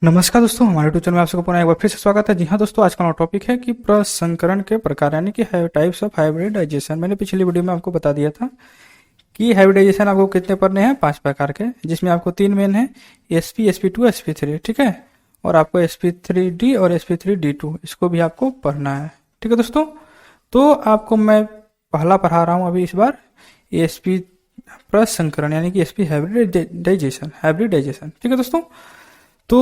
नमस्कार दोस्तों, हमारे यूट्यूब चैनल में आप सबको पुनः एक बार फिर से स्वागत है। जी हाँ दोस्तों, आज का हमारा टॉपिक है कि प्रसंकरण के प्रकार यानी कि टाइप्स ऑफ हाइब्रिडाइजेशन। मैंने पिछली वीडियो में आपको बता दिया था कि हाइब्रिडाइजेशन आपको कितने पढ़ने हैं, 5 प्रकार के, जिसमें आपको 3 मेन है, sp sp2 sp3, ठीक है। और आपको sp3d और sp3d2 इसको भी आपको पढ़ना है, ठीक है दोस्तों। तो आपको मैं पहला पढ़ा रहा हूँ अभी इस बार, sp प्रसंकरण यानी कि sp हाइब्रिडाइजेशन, ठीक है दोस्तों। तो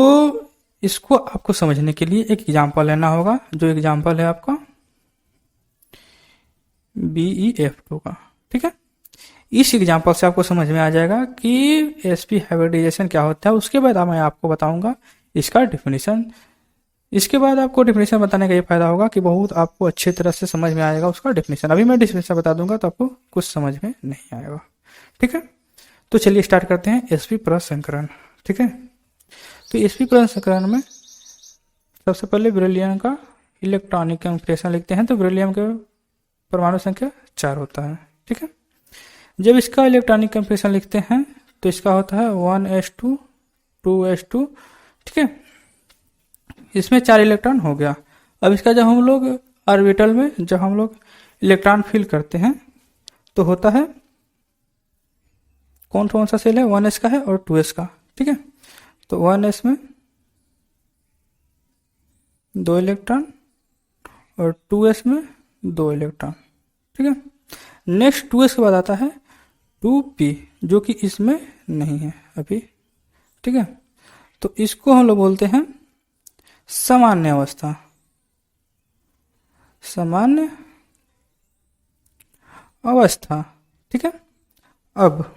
इसको आपको समझने के लिए एक एग्जांपल लेना होगा, जो एग्जांपल है आपका BeF2 का, ठीक है। इस एग्जांपल से आपको समझ में आ जाएगा कि sp हाइब्रिडाइजेशन क्या होता है। उसके बाद मैं आपको बताऊंगा इसका डिफिनीशन। इसके बाद आपको डिफिनीशन बताने का ये फायदा होगा कि बहुत आपको अच्छी तरह से समझ में आएगा उसका डिफिनीशन। अभी मैं डिफिनीशन बता दूंगा तो आपको कुछ समझ में नहीं आएगा, ठीक है। तो चलिए स्टार्ट करते हैं sp प्रसंकरण, ठीक है। तो sp प्रसंकरण में सबसे पहले बेरिलियम का इलेक्ट्रॉनिक कन्फिग्रेशन लिखते हैं। तो बेरिलियम के परमाणु संख्या 4 होता है, ठीक है। जब इसका इलेक्ट्रॉनिक कन्फिग्रेशन लिखते हैं तो इसका होता है 1s2 2s2, ठीक है। इसमें 4 इलेक्ट्रॉन हो गया। अब इसका जब हम लोग ऑर्बिटल में जब हम लोग इलेक्ट्रॉन फिल करते हैं तो होता है कौन कौन सा सेल है, 1s का है और 2s का, ठीक है। तो 1s में 2 इलेक्ट्रॉन और 2s में 2 इलेक्ट्रॉन, ठीक है। नेक्स्ट 2s के बाद आता है 2p, जो कि इसमें नहीं है अभी, ठीक है। तो इसको हम लोग बोलते हैं सामान्य अवस्था, सामान्य अवस्था, ठीक है। अब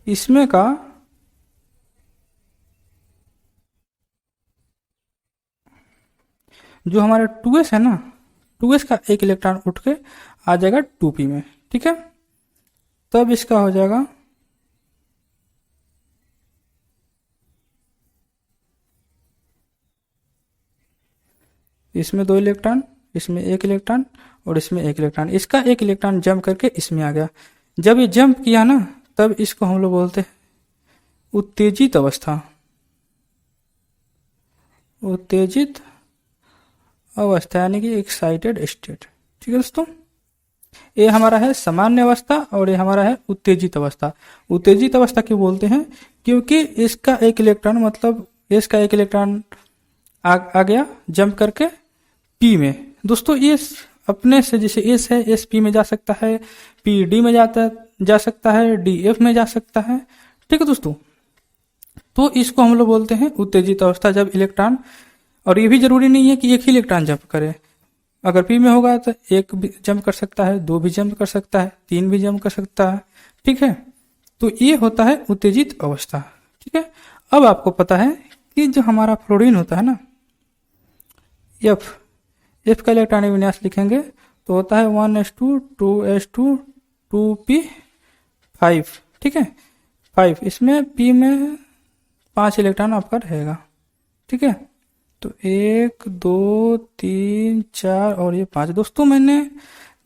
इसमें का जो हमारा 2s है ना, 2s का एक इलेक्ट्रॉन उठ के आ जाएगा 2p में, ठीक है। तब इसका हो जाएगा इसमें 2 इलेक्ट्रॉन, इसमें 1 इलेक्ट्रॉन और इसमें 1 इलेक्ट्रॉन। इसका 1 इलेक्ट्रॉन जंप करके इसमें आ गया। जब ये जंप किया ना तब इसको हम लोग बोलते हैं उत्तेजित अवस्था, उत्तेजित अवस्था यानी कि एक्साइटेड स्टेट, ठीक है दोस्तों। ये हमारा है सामान्य अवस्था और ये हमारा है उत्तेजित अवस्था। उत्तेजित अवस्था क्यों बोलते हैं, क्योंकि इसका 1 इलेक्ट्रॉन मतलब इसका 1 इलेक्ट्रॉन आ गया जंप करके पी में। दोस्तों ये अपने से जैसे एस है, एस पी में जा सकता है, पी डी में जा सकता है, डी एफ में जा सकता है, ठीक है दोस्तों। तो इसको हम लोग बोलते हैं उत्तेजित अवस्था जब इलेक्ट्रॉन, और ये भी जरूरी नहीं है कि एक ही इलेक्ट्रॉन जंप करे। अगर पी में होगा तो 1 भी जंप कर सकता है, 2 भी जंप कर सकता है, 3 भी जंप कर सकता है, ठीक है। तो ये होता है उत्तेजित अवस्था, ठीक है। अब आपको पता है कि जो हमारा फ्लोरीन होता है ना, एफ का इलेक्ट्रॉनिक विन्यास लिखेंगे तो होता है 1s2 2s2 2p5, ठीक है। 5, इसमें p में 5 इलेक्ट्रॉन आपका रहेगा, ठीक है। तो 1 2 3 4 और ये 5। दोस्तों मैंने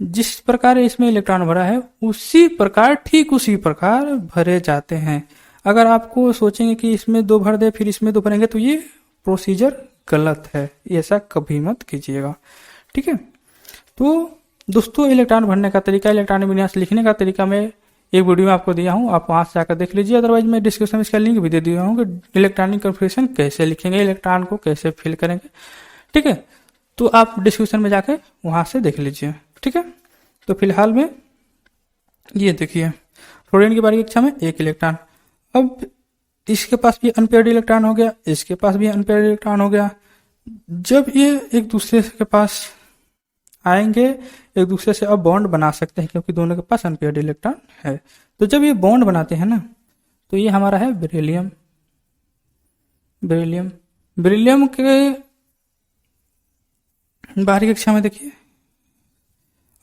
जिस प्रकार इसमें इलेक्ट्रॉन भरा है उसी प्रकार, ठीक उसी प्रकार भरे जाते हैं। अगर आपको सोचेंगे कि इसमें 2 भर दे फिर इसमें 2 भरेंगे तो ये प्रोसीजर गलत है, ऐसा कभी मत कीजिएगा, ठीक है। तो दोस्तों इलेक्ट्रॉन भरने का तरीका, इलेक्ट्रॉनिक विन्यास लिखने का तरीका मैं एक वीडियो में आपको दिया हूँ, आप वहां से जाकर देख लीजिए। अदरवाइज मैं डिस्क्रिप्शन में इसका लिंक भी दे दिया हूँ कि इलेक्ट्रॉनिक कन्फिग्रेशन कैसे लिखेंगे, इलेक्ट्रॉन को कैसे फिल करेंगे, ठीक है। तो आप डिस्क्रिप्शन में जाकर वहां से देख लीजिए, ठीक है। तो फिलहाल में ये देखिए फ्लोरीन की बारी कक्षा में 1 इलेक्ट्रॉन। अब इसके पास भी अनपेयर्ड इलेक्ट्रॉन हो गया, इसके पास भी अनपेयर्ड इलेक्ट्रॉन हो गया। जब ये एक दूसरे के पास आएंगे, एक दूसरे से अब बॉन्ड बना सकते हैं क्योंकि दोनों के पास अनपेयर्ड इलेक्ट्रॉन है। तो जब ये बॉन्ड बनाते हैं ना तो ये हमारा है बेरिलियम। बेरिलियम बेरिलियम के बाहरी कक्षा में देखिए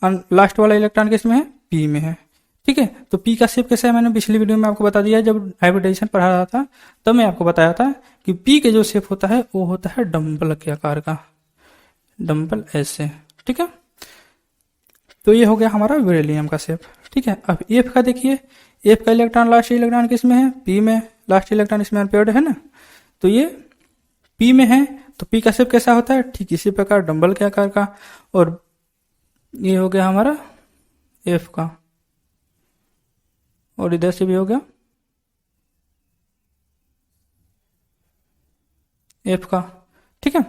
लास्ट वाला इलेक्ट्रॉन किसमें है, पी में है, ठीक है। तो पी का शेप कैसा है मैंने पिछली वीडियो में आपको बता दिया, जब हाइब्रिडाइजेशन पढ़ा रहा था तब मैं आपको बताया था कि पी के जो शेप होता है वो होता है डम्बल के आकार का, डम्बल ऐसे, ठीक है। तो ये हो गया हमारा बेरिलियम का शेप, ठीक है। अब एफ का देखिए, एफ का इलेक्ट्रॉन लास्ट इलेक्ट्रॉन किसमें है, पी में, लास्ट इलेक्ट्रॉन इसमें अनपेयर्ड है ना। तो ये पी में है, तो पी का शेप कैसा होता है, ठीक इसी प्रकार डंबल के आकार का। और ये हो गया हमारा एफ का, और इधर से भी हो गया एफ का, ठीक है।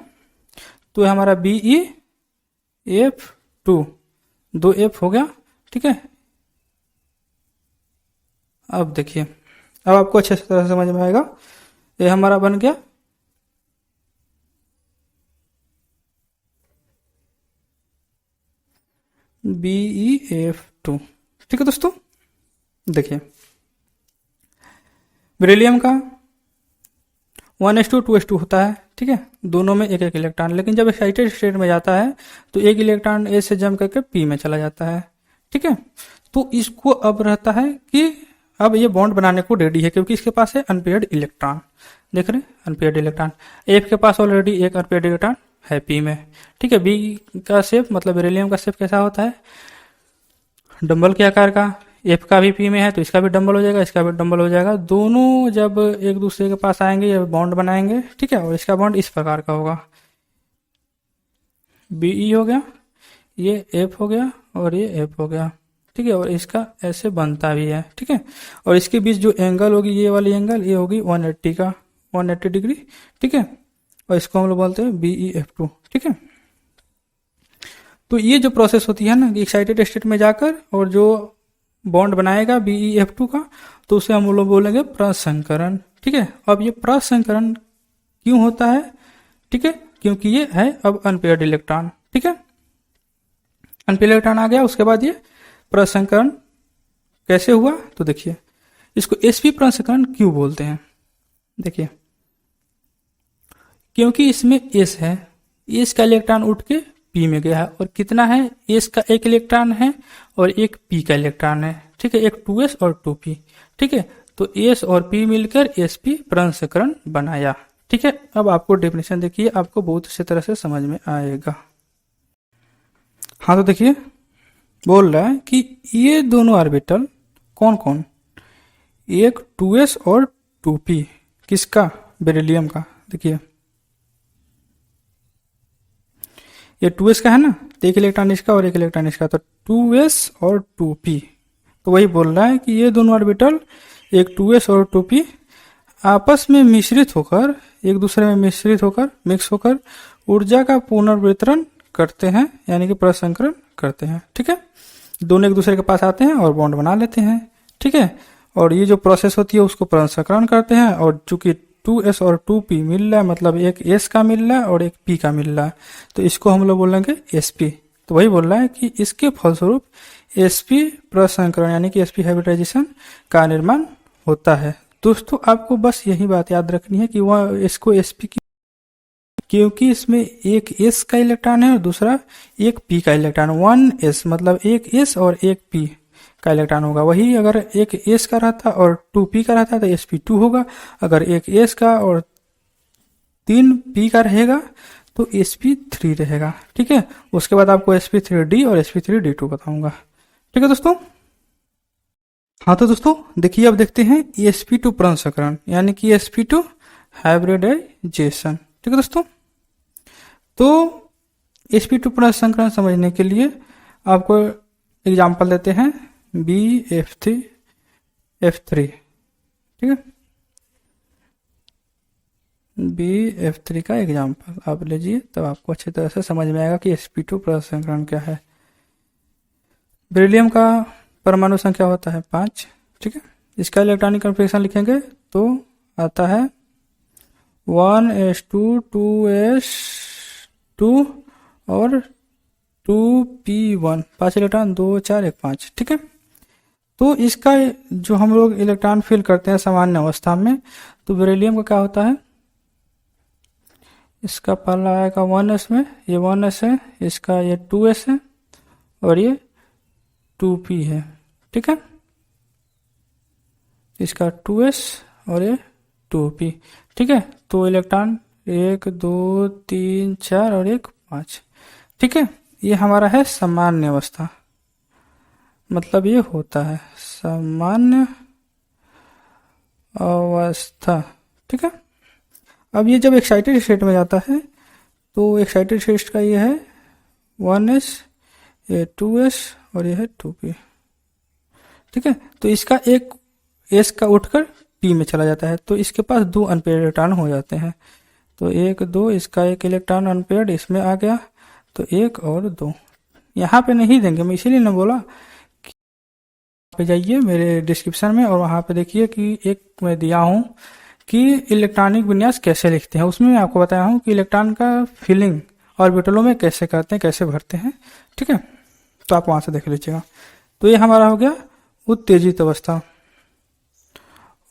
तो ये हमारा B E F two, 2 F हो गया, ठीक है। अब देखिए, अब आपको अच्छे से तरह समझ में आएगा। ये हमारा बन गया बी ई एफ टू, ठीक है दोस्तों। देखिए बेरिलियम का 1s2 होता है, ठीक है, दोनों में एक एक इलेक्ट्रॉन। लेकिन जब एक्साइटेड स्टेट में जाता है तो एक इलेक्ट्रॉन ए से जम करके पी में चला जाता है, ठीक है। तो इसको अब रहता है कि अब ये बॉन्ड बनाने को रेडी है, क्योंकि इसके पास है अनपेयर्ड इलेक्ट्रॉन, देख रहे हैं अनपेयर्ड इलेक्ट्रॉन। एफ के पास ऑलरेडी एक अनपेयर्ड इलेक्ट्रॉन है पी में, ठीक है। बी का शेप मतलब बेरिलियम का शेप कैसा होता है, डंबल के आकार का। एफ का भी पी में है तो इसका भी डंबल हो जाएगा, इसका भी डंबल हो जाएगा। दोनों जब एक दूसरे के पास आएंगे ये बॉन्ड बनाएंगे, ठीक है। और इसका बॉन्ड इस प्रकार का होगा, बी ई हो गया, ये एफ हो गया और ये एफ हो गया, ठीक है। और इसका ऐसे बनता भी है, ठीक है। और इसके बीच जो एंगल होगी, ये वाली एंगल, ये होगी 180 का, 180 डिग्री, ठीक है। और इसको हम लोग बोलते हैं बी ई एफ टू, ठीक है। तो ये जो प्रोसेस होती है ना कि एक्साइटेड स्टेट में जाकर और जो बॉन्ड बनाएगा बी ई एफ टू का, तो उसे हम लोग बोलेंगे प्रसंकरण, ठीक है। अब ये प्रसंकरण क्यों होता है, ठीक है, क्योंकि ये है अब अनपेयर्ड इलेक्ट्रॉन, ठीक है। अनपेयर्ड इलेक्ट्रॉन आ गया, उसके बाद ये प्रसंकरण कैसे हुआ, तो देखिए इसको एसपी प्रसंकरण क्यों बोलते हैं। देखिए क्योंकि इसमें एस है, एस का इलेक्ट्रॉन उठ के पी में गया है, और कितना है, एस का एक इलेक्ट्रॉन है और एक पी का इलेक्ट्रॉन है, ठीक है, एक 2s और 2p, ठीक है। तो एस और पी मिलकर एसपी प्रसंकरण बनाया, ठीक है। अब आपको डेफिनेशन देखिए, आपको बहुत अच्छी तरह से समझ में आएगा। हाँ तो देखिए बोल रहा है कि ये दोनों ऑर्बिटल कौन कौन, एक 2s और 2p, किसका, बेरिलियम का। देखिए ये 2s का है ना, तो एक इलेक्ट्रॉन इसका और एक इलेक्ट्रॉन इसका, तो 2s और 2p। तो वही बोल रहा है कि ये दोनों ऑर्बिटल एक 2s और 2p आपस में मिश्रित होकर, एक दूसरे में मिश्रित होकर, मिक्स होकर ऊर्जा का पुनर्वितरण करते हैं, यानी कि प्रसंकरण करते हैं, ठीक है। दोनों एक दूसरे के पास आते हैं और बॉन्ड बना लेते हैं, ठीक है। और ये जो प्रोसेस होती है उसको प्रसंकरण करते हैं। और चूंकि 2s और 2p मिल रहा है, मतलब एक s का मिल रहा है और एक p का मिल रहा है, तो इसको हम लोग बोलेंगे sp। तो वही बोल रहा है कि इसके फलस्वरूप sp प्रसंकरण यानी कि sp हाइब्रिडाइजेशन का निर्माण होता है। दोस्तों आपको बस यही बात याद रखनी है कि वह इसको sp की, क्योंकि इसमें एक s का इलेक्ट्रॉन है और दूसरा एक p का इलेक्ट्रॉन, 1s मतलब एक s और एक p का इलेक्ट्रॉन होगा। वही अगर एक s का रहता और 2p का रहता तो sp2 होगा। अगर एक s का और 3p का रहेगा तो sp3 रहेगा, ठीक है। उसके बाद आपको sp3d और sp3d2 बताऊंगा, ठीक है दोस्तों। हाँ तो दोस्तों देखिए, अब देखते हैं sp2 प्रसंकरण यानी कि sp2 हाइब्रिडाइजेशन, ठीक है दोस्तों। तो sp2 प्रसंकरण समझने के लिए आपको एग्जाम्पल देते हैं BF3 F3, ठीक है। BF3 का एग्जाम्पल आप लीजिए, तब आपको अच्छी तरह से समझ में आएगा कि sp2 प्रसंकरण क्या है। बेरिलियम का परमाणु संख्या होता है 5, ठीक है। इसका इलेक्ट्रॉनिक कॉन्फ़िगरेशन लिखेंगे तो आता है 1s2 2s2 और 2p1, 5 इलेक्ट्रॉन, 2 4 1 5, ठीक है। तो इसका जो हम लोग इलेक्ट्रॉन फिल करते हैं सामान्य अवस्था में, तो बेरिलियम का क्या होता है, इसका पहला आएगा 1s में, ये 1s है, इसका ये 2s है और ये 2p है, ठीक है। इसका 2s और ये 2p, ठीक है। तो इलेक्ट्रॉन 1 2 3 4 और 1 5, ठीक है। ये हमारा है सामान्य अवस्था, मतलब ये होता है सामान्य अवस्था, ठीक है। अब ये जब एक्साइटेड स्टेट में जाता है तो एक्साइटेड स्टेट का ये है 1s, ये 2s और ये है 2p। ठीक है, तो इसका एक s का उठकर p में चला जाता है, तो इसके पास 2 अनपेयर्ड इलेक्ट्रॉन हो जाते हैं। तो 1 2, इसका एक इलेक्ट्रॉन अनपेयर्ड इसमें आ गया, तो 1 और 2 यहाँ पे नहीं देंगे, मैं इसीलिए ना बोला कि पे जाइए मेरे डिस्क्रिप्शन में और वहाँ पे देखिए कि एक मैं दिया हूँ कि इलेक्ट्रॉनिक विन्यास कैसे लिखते हैं। उसमें मैं आपको बताया हूँ कि इलेक्ट्रॉन का फिलिंग ऑर्बिटलों में कैसे करते हैं, कैसे भरते हैं। ठीक है, तो आप वहाँ से देख लीजिएगा। तो ये हमारा हो गया उत्तेजित अवस्था,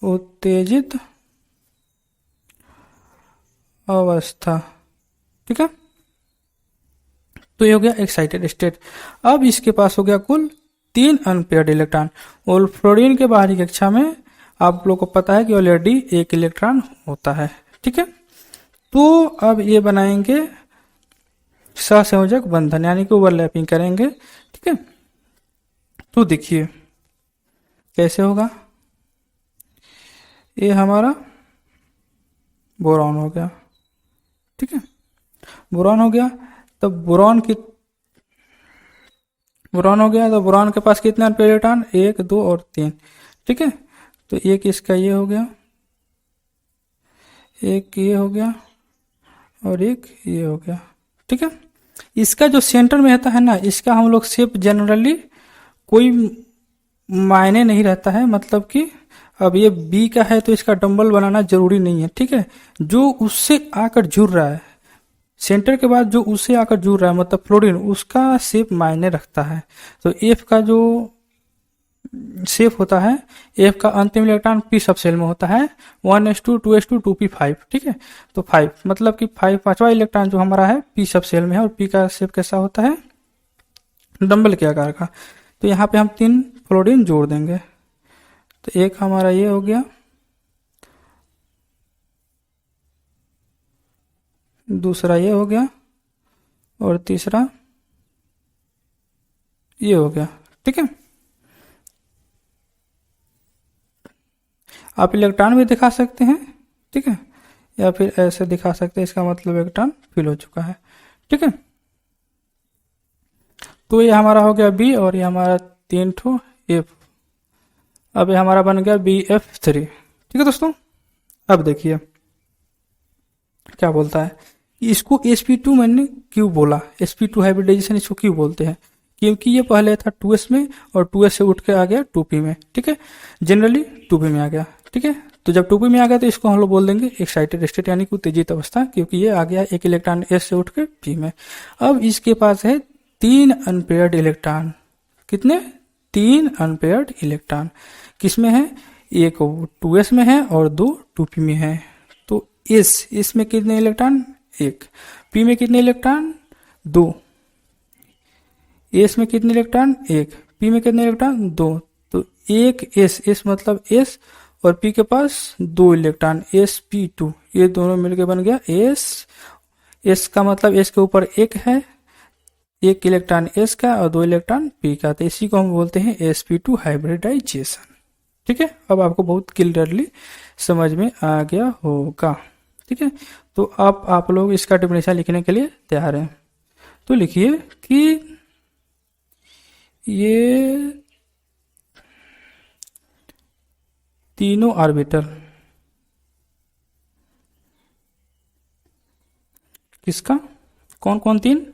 उत्तेजित अवस्था। ठीक है, तो ये हो गया एक्साइटेड स्टेट। अब इसके पास हो गया कुल 3 अनपेयर्ड इलेक्ट्रॉन। और फ्लोरीन के बाहरी कक्षा में आप लोग को पता है कि ऑलरेडी 1 इलेक्ट्रॉन होता है। ठीक है, तो अब ये बनाएंगे सहसंयोजक बंधन, यानी कि ओवरलैपिंग करेंगे। ठीक है, तो देखिए कैसे होगा। ये हमारा बोरॉन हो गया। ठीक है, बोरॉन हो गया, तो बोरॉन हो गया, तो बोरॉन के पास कितने अनपेयर्ड इलेक्ट्रॉन, 1 2 और 3। ठीक है, तो एक इसका ये हो गया, एक ये हो गया और एक ये हो गया। ठीक है, इसका जो सेंटर में रहता है ना, इसका हम लोग शेप जनरली कोई मायने नहीं रहता है, मतलब कि अब ये बी का है तो इसका डंबल बनाना जरूरी नहीं है। ठीक है, जो उससे आकर जुड़ रहा है, सेंटर के बाद जो उससे आकर जुड़ रहा है मतलब फ्लोरीन, उसका शेप मायने रखता है। तो एफ का जो शेप होता है, एफ का अंतिम इलेक्ट्रॉन पी सब सेल में होता है, 1s2 2s2 2p5। ठीक है, तो 5 मतलब कि 5 पांचवा इलेक्ट्रॉन जो हमारा है पी सब सेल में है, और पी का शेप कैसा होता है, डंबल के आकार का। तो यहाँ पे हम 3 फ्लोरीन जोड़ देंगे, तो एक हमारा ये हो गया, दूसरा ये हो गया और तीसरा ये हो गया। ठीक है, आप इलेक्ट्रॉन भी दिखा सकते हैं। ठीक है, या फिर ऐसे दिखा सकते हैं, इसका मतलब इलेक्ट्रॉन फिल हो चुका है। ठीक है, तो ये हमारा हो गया बी और ये हमारा 3 ठो एफ। अब ये हमारा बन गया BF3। ठीक है दोस्तों, अब देखिए क्या बोलता है। इसको sp2 मैंने क्यों बोला, sp2 हाइब्रिडाइजेशन इसको क्यों बोलते हैं, क्योंकि ये पहले था 2s में और 2s से उठ के आ गया 2p में। ठीक है, जनरली 2p में आ गया। ठीक है, तो जब 2p में आ गया तो इसको हम लोग बोल देंगे एक्साइटेड स्टेट, यानी कि उत्तेजित अवस्था, क्योंकि ये आ गया एक इलेक्ट्रॉन s से उठ के p में। अब इसके पास है 3 अनपेयर्ड इलेक्ट्रॉन। कितने, 3 अनपेयर्ड इलेक्ट्रॉन। किसमें है, एक 2s में है और 2 2p में है। तो इस में कितने इलेक्ट्रॉन, 1। p में कितने इलेक्ट्रॉन, 2। एस में कितने इलेक्ट्रॉन, 1। p में कितने इलेक्ट्रॉन, 2। तो एक एस मतलब एस, और p के पास 2 इलेक्ट्रॉन sp2, ये दोनों मिलकर बन गया एस का मतलब एस के ऊपर 1 है, 1 इलेक्ट्रॉन एस का और 2 इलेक्ट्रॉन p का, तो इसी को हम बोलते हैं sp2 हाइब्रिडाइजेशन। ठीक है, अब आपको बहुत क्लियरली समझ में आ गया होगा। ठीक है, तो अब आप लोग इसका डेफिनेशन लिखने के लिए तैयार हैं, तो लिखिए कि ये तीनों ऑर्बिटल किसका, कौन कौन 3,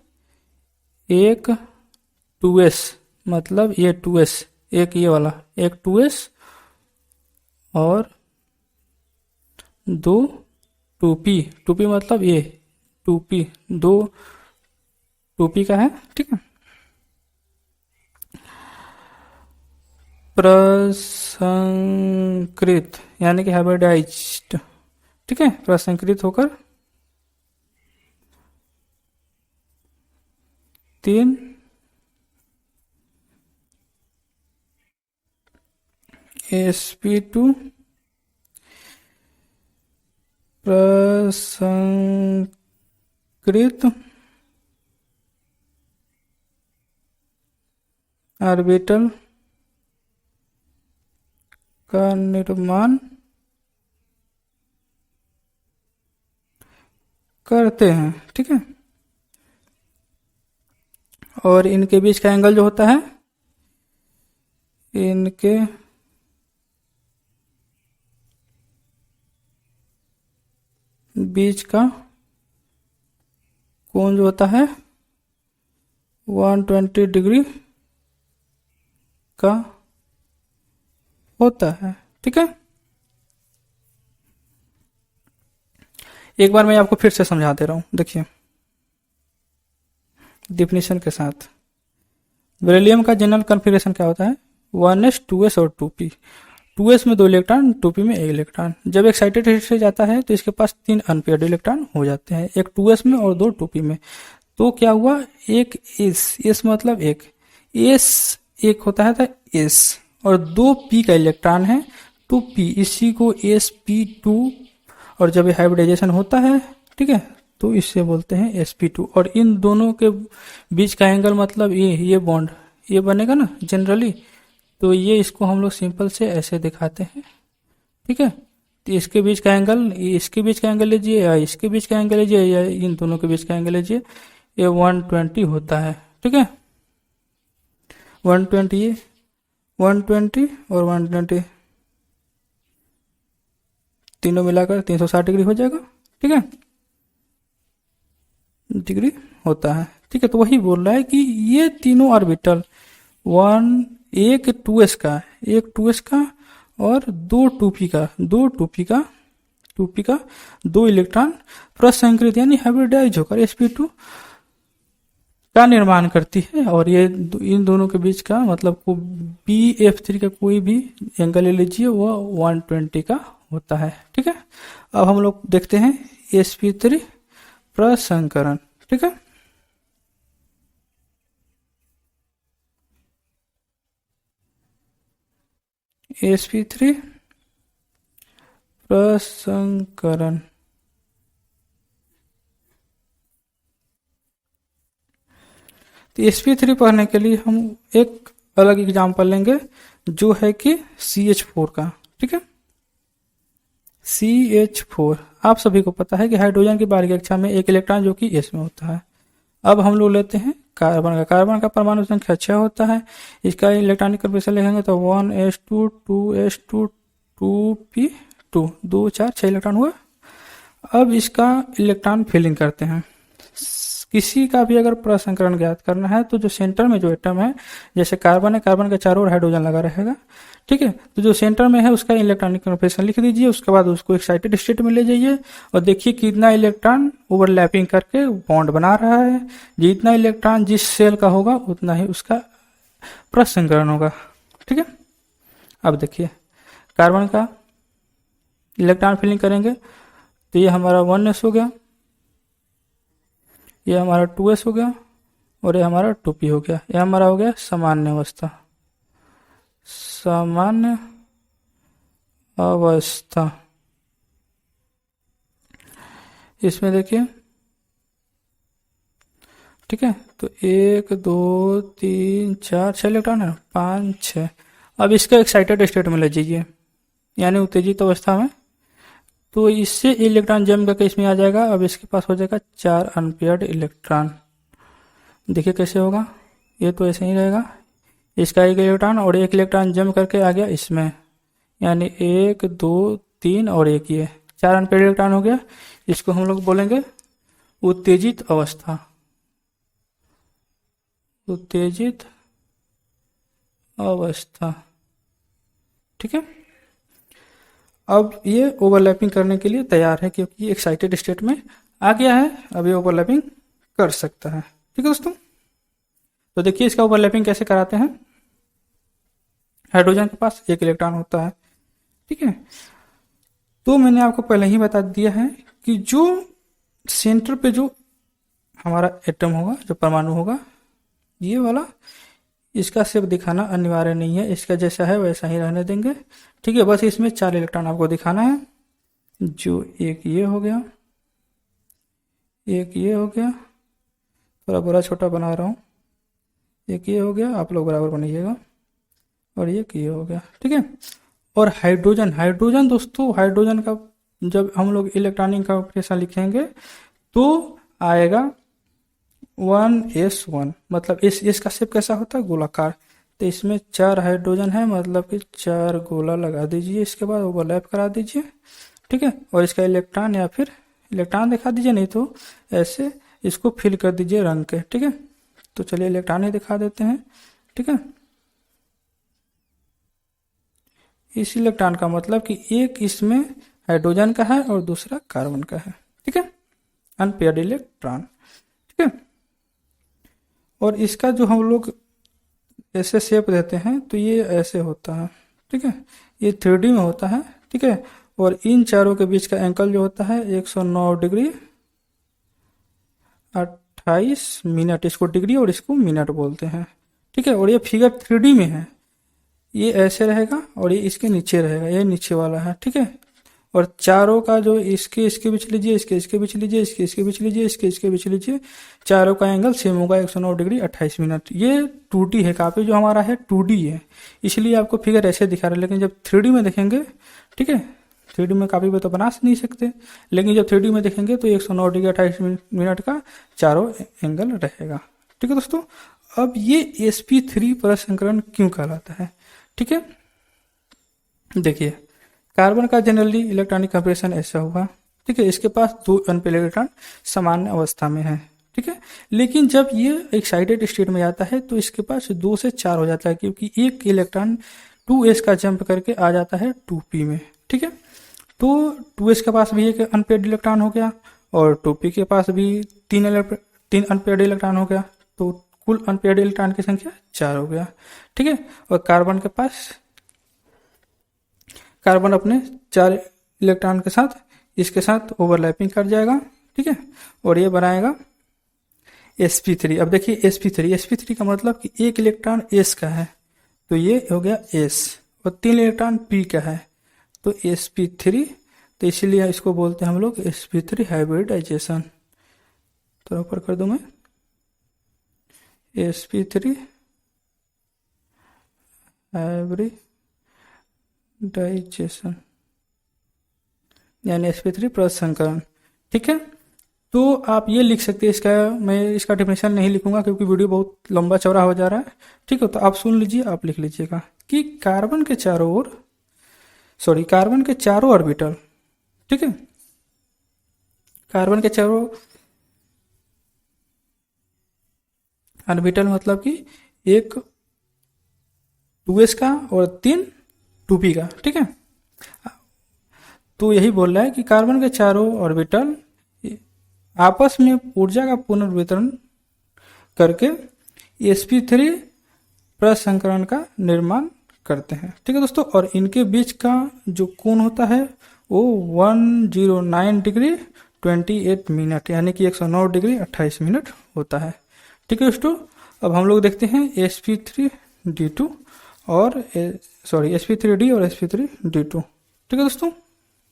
एक 2s मतलब ये 2s, एक ये वाला, एक 2s और 2 2p, 2p मतलब ये 2p, 2 2p का है। ठीक है, प्रसंकृत यानी कि हाइब्रिडाइज्ड। ठीक है, प्रसंकृत होकर 3 sp2 प्रसंकृत ऑर्बिटल का निर्माण करते हैं, ठीक है। और इनके बीच का एंगल जो होता है, इनके बीच का कोण जो होता है 120 डिग्री का होता है, ठीक है। एक बार मैं आपको फिर से समझा दे रहा हूं, देखिए डिफिनीशन के साथ। बेरिलियम का जनरल कॉन्फ़िगरेशन क्या होता है, 1s 2s और 2p। 2s में 2 इलेक्ट्रॉन, 2p में 1 इलेक्ट्रॉन। जब एक्साइटेड स्टेट से जाता है तो इसके पास 3 अनपेयर्ड इलेक्ट्रॉन हो जाते हैं, एक 2s में और 2 2p में। तो क्या हुआ, एक s मतलब एक s, एक होता है था s, और 2 p का इलेक्ट्रॉन है 2p, इसी को sp2। और जब ये हाइब्रिडाइजेशन होता है, ठीक है, तो इससे बोलते हैं sp2। और इन दोनों के बीच का एंगल मतलब ये बॉन्ड ये बनेगा ना जनरली, तो ये इसको हम लोग सिंपल से ऐसे दिखाते हैं, ठीक है। तो इसके बीच का एंगल, इसके बीच का एंगल लीजिए या इसके बीच का एंगल लीजिए या इन दोनों के बीच का एंगल लीजिए, ये 120 होता है, ठीक है। 120 ये 120 और 120 तीनों मिलाकर 360 डिग्री हो जाएगा, ठीक है, डिग्री होता है, ठीक है। तो वही बोल रहा है कि ये तीनों ऑर्बिटल एक 2s का, एक 2s का और 2 2p का, 2p का 2 इलेक्ट्रॉन प्रसंकृत यानी हाइब्रिडाइज होकर sp2 का निर्माण करती है। और ये इन दोनों के बीच का मतलब को BF3 का कोई भी एंगल ले लीजिए वो 120 का होता है, ठीक है। अब हम लोग देखते हैं sp3 प्रसंकरण, ठीक है। sp3 प्रसंकरण, तो sp3 पढ़ने के लिए हम एक अलग एग्जांपल लेंगे जो है कि CH4 का, ठीक है। CH4 आप सभी को पता है कि हाइड्रोजन की बाहरी कक्षा में एक इलेक्ट्रॉन जो कि s में होता है। अब हम लोग लेते हैं कार्बन का परमाणु संख्या 6 होता है। इसका इलेक्ट्रॉनिक कॉन्फ़िगरेशन लिखेंगे तो 1s2 2s2 2p2 2 4 6 इलेक्ट्रॉन हुआ। अब इसका इलेक्ट्रॉन फिलिंग करते हैं। किसी का भी अगर प्रसंकरण ज्ञात करना है तो जो सेंटर में जो एटम है, जैसे कार्बन है, कार्बन के चारों ओर हाइड्रोजन लगा रहेगा, ठीक है। तो जो सेंटर में है उसका इलेक्ट्रॉनिक कॉन्फ़िगरेशन लिख दीजिए, उसके बाद उसको एक्साइटेड स्टेट में ले जाइए और देखिए कितना इलेक्ट्रॉन ओवरलैपिंग करके बॉन्ड बना रहा है। जितना इलेक्ट्रॉन जिस सेल का होगा उतना ही उसका प्रसंकरण होगा, ठीक है। अब देखिए कार्बन का इलेक्ट्रॉन फिलिंग करेंगे तो ये हमारा 1s हो गया, ये हमारा 2s हो गया और ये हमारा 2p हो गया। ये हमारा हो गया सामान्य अवस्था, सामान्य अवस्था। इसमें देखिए, ठीक है, तो 1 2 3 4 6 इलेक्ट्रॉन है, 5 6। अब इसका एक्साइटेड स्टेट में ले जाइए यानी उत्तेजित अवस्था में, तो इससे इलेक्ट्रॉन जम करके इसमें आ जाएगा। अब इसके पास हो जाएगा 4 अनपेयर्ड इलेक्ट्रॉन। देखिए कैसे होगा, ये तो ऐसे ही रहेगा, इसका एक इलेक्ट्रॉन और एक इलेक्ट्रॉन जम करके आ गया इसमें, यानी 1 2 3 और एक, ये 4 अनपेयर्ड इलेक्ट्रॉन हो गया। इसको हम लोग बोलेंगे उत्तेजित अवस्था, उत्तेजित अवस्था, ठीक है। अब ये ओवरलैपिंग करने के लिए तैयार है क्योंकि ये एक्साइटेड स्टेट में आ गया है। अब ये ओवरलैपिंग कर सकता है, ठीक है दोस्तों। तो देखिए इसका ओवरलैपिंग कैसे कराते हैं। हाइड्रोजन के पास एक इलेक्ट्रॉन होता है, ठीक है। तो मैंने आपको पहले ही बता दिया है कि जो सेंटर पे जो हमारा एटम होगा, जो परमाणु होगा, ये वाला, इसका सिर्फ दिखाना अनिवार्य नहीं है, इसका जैसा है वैसा ही रहने देंगे, ठीक है। बस इसमें 4 इलेक्ट्रॉन आपको दिखाना है, जो एक ये हो गया, एक ये हो गया, थोड़ा बड़ा छोटा बना रहा हूँ, एक ये हो गया, आप लोग बराबर बनाइएगा, और एक ये हो गया, ठीक है। और हाइड्रोजन, हाइड्रोजन दोस्तों, हाइड्रोजन का जब हम लोग इलेक्ट्रॉनिक कॉन्फ़िगरेशन लिखेंगे तो आएगा 1s1, मतलब इस का शेप कैसा होता है, गोलाकार। तो इसमें 4 हाइड्रोजन है, मतलब कि 4 गोला लगा दीजिए, इसके बाद ओवरलैप करा दीजिए, ठीक है। और इसका इलेक्ट्रॉन या फिर इलेक्ट्रॉन दिखा दीजिए, नहीं तो ऐसे इसको फिल कर दीजिए रंग के, ठीक है। तो चलिए इलेक्ट्रॉन ही दिखा देते हैं, ठीक है। इस इलेक्ट्रॉन का मतलब कि एक इसमें हाइड्रोजन का है और दूसरा कार्बन का है, ठीक है, अनपेयर्ड इलेक्ट्रॉन, ठीक है। और इसका जो हम लोग ऐसे शेप देते हैं तो ये ऐसे होता है, ठीक है, ये 3D में होता है, ठीक है। और इन चारों के बीच का एंगल जो होता है 109 डिग्री 28 मिनट, इसको डिग्री और इसको मिनट बोलते हैं, ठीक है। और ये फिगर 3D में है, ये ऐसे रहेगा और ये इसके नीचे रहेगा, ये नीचे वाला है, ठीक है। और चारों का जो इसके बीच लीजिए, इसके बीच लीजिए, इसके बीच लीजिए, इसके बीच लीजिए, चारों का एंगल सेम होगा 109 डिग्री 28 मिनट। ये 2D है, काफी जो हमारा है 2D है, इसलिए आपको फिगर ऐसे दिखा रहा है। लेकिन जब 3D में देखेंगे, ठीक है, 3D में कापी पे तो बना नहीं सकते, लेकिन जब 3D में देखेंगे तो 109 डिग्री 28 मिनट का चारों एंगल रहेगा, ठीक है दोस्तों। अब ये sp3 प्रसंकरण क्यों कहलाता है, ठीक है। देखिए, कार्बन का जनरली इलेक्ट्रॉनिक कंप्रेशन ऐसा हुआ, ठीक है, इसके पास 2 अनपेयर्ड इलेक्ट्रॉन सामान्य अवस्था में है, ठीक है। लेकिन जब ये एक्साइटेड स्टेट में जाता है तो इसके पास 2 से 4 हो जाता है, क्योंकि एक इलेक्ट्रॉन 2s का जंप करके आ जाता है 2p में, ठीक है। तो 2s के पास भी एक अनपेयर्ड इलेक्ट्रॉन हो गया और 2p के पास भी 3 अनपेयर्ड इलेक्ट्रॉन हो गया, तो कुल अनपेयर्ड इलेक्ट्रॉन की संख्या 4 हो गया, ठीक है। और कार्बन के पास, कार्बन अपने 4 इलेक्ट्रॉन के साथ इसके साथ ओवरलैपिंग कर जाएगा, ठीक है, और ये बनाएगा sp3। अब देखिए sp3 का मतलब कि एक इलेक्ट्रॉन s का है तो ये हो गया s, और 3 इलेक्ट्रॉन p का है तो sp3, तो इसीलिए इसको बोलते हैं हम लोग sp3 हाइब्रिडाइजेशन। तो ऊपर कर दूं मैं sp3 हाइब्रिडाइजेशन यानी sp3 प्रसंकरण, ठीक है। तो आप ये लिख सकते हैं, इसका मैं इसका डेफिनेशन नहीं लिखूंगा क्योंकि वीडियो बहुत लंबा चौड़ा हो जा रहा है, ठीक है। तो आप सुन लीजिए, आप लिख लीजिएगा कि कार्बन के चारों ऑर्बिटल, ठीक है, कार्बन के चारों ऑर्बिटल मतलब कि एक 2s का और 3 2p का, ठीक है। तो यही बोल रहा है कि कार्बन के चारों ऑर्बिटल आपस में ऊर्जा का पुनर्वितरण करके sp3 प्रसंकरण का निर्माण करते हैं, ठीक है दोस्तों। और इनके बीच का जो कोण होता है वो 109 डिग्री 28 मिनट यानी कि 109 डिग्री 28 मिनट होता है, ठीक है दोस्तों। अब हम लोग देखते हैं sp3d और sp3d और sp3d2, ठीक है दोस्तों।